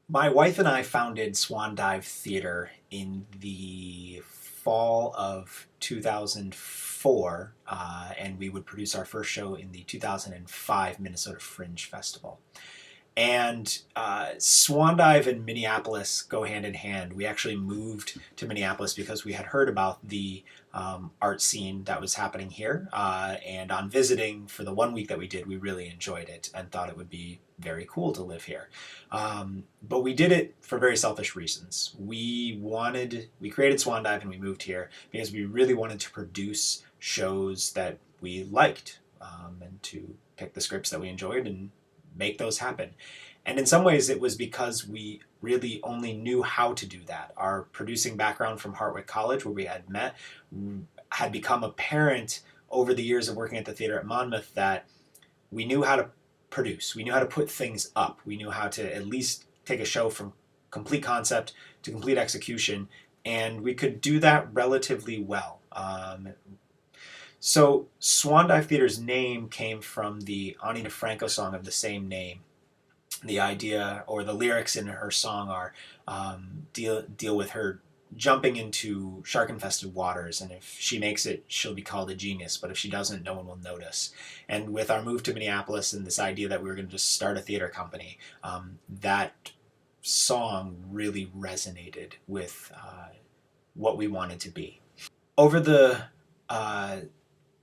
My wife and I founded Swandive Theater in the fall of 2004, and we would produce our first show in the 2005 Minnesota Fringe Festival. And Swandive and Minneapolis go hand in hand. We actually moved to Minneapolis because we had heard about the art scene that was happening here. And on visiting for the 1 week that we did, we really enjoyed it and thought it would be very cool to live here. But we did it for very selfish reasons. We created Swandive and we moved here because we really wanted to produce shows that we liked, and to pick the scripts that we enjoyed and make those happen. And in some ways, it was because we really only knew how to do that. Our producing background from Hartwick College, where we had met, had become apparent over the years of working at the theater at Monmouth that we knew how to produce. We knew how to put things up. We knew how to at least take a show from complete concept to complete execution, and we could do that relatively well. So Swandive Theater's name came from the Ani DeFranco song of the same name. The idea or the lyrics in her song are deal with her jumping into shark-infested waters, and if she makes it, she'll be called a genius, but if she doesn't, no one will notice. And with our move to Minneapolis and this idea that we were going to just start a theater company, that song really resonated with what we wanted to be. Over the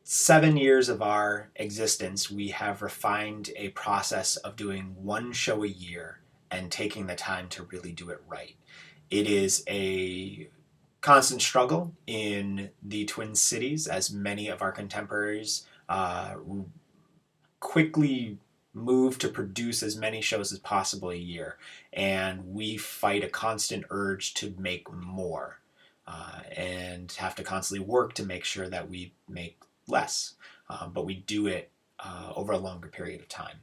7 years of our existence, we have refined a process of doing one show a year and taking the time to really do it right. It is a constant struggle in the Twin Cities, as many of our contemporaries quickly move to produce as many shows as possible a year, and we fight a constant urge to make more, and have to constantly work to make sure that we make less, but we do it over a longer period of time.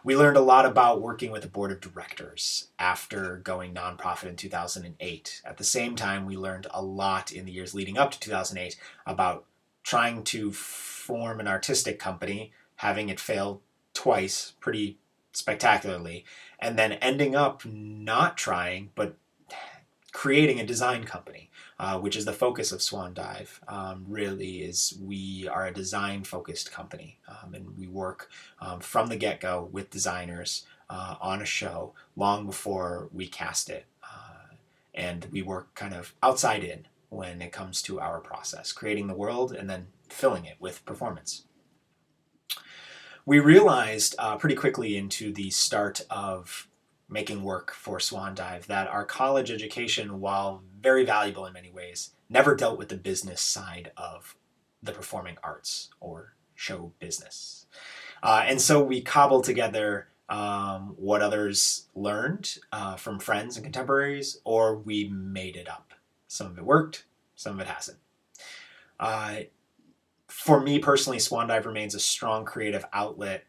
We learned a lot about working with a board of directors after going nonprofit in 2008. At the same time, we learned a lot in the years leading up to 2008 about trying to form an artistic company, having it fail twice pretty spectacularly, and then ending up not trying, but creating a design company, which is the focus of Swandive. Really is we are a design-focused company, and we work from the get-go with designers on a show long before we cast it. And we work kind of outside in when it comes to our process, creating the world and then filling it with performance. We realized pretty quickly into the start of making work for Swandive that our college education, while very valuable in many ways, never dealt with the business side of the performing arts or show business. And so we cobbled together what others learned from friends and contemporaries, or we made it up. Some of it worked, some of it hasn't. For me personally, Swandive remains a strong creative outlet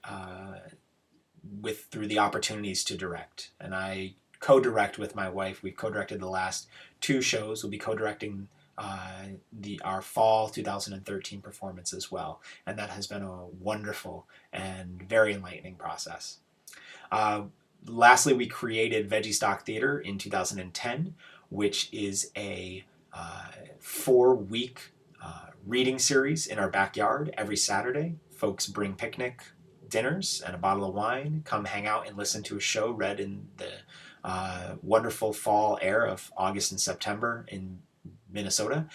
through the opportunities to direct. And I co-direct with my wife. We've co-directed the last two shows. We'll be co-directing our fall 2013 performance as well. And that has been a wonderful and very enlightening process. Lastly, we created Veggie Stock Theater in 2010, which is a 4-week reading series in our backyard every Saturday. Folks bring picnic dinners and a bottle of wine, come hang out and listen to a show read in the wonderful fall air of August and September in Minnesota,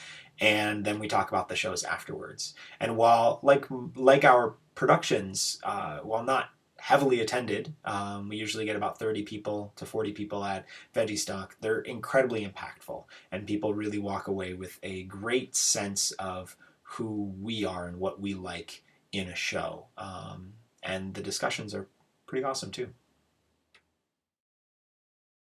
and then we talk about the shows afterwards. And while, like our productions, while not heavily attended, we usually get about 30 people to 40 people at Veggie Stock, they're incredibly impactful, and people really walk away with a great sense of who we are and what we like in a show. And the discussions are pretty awesome too.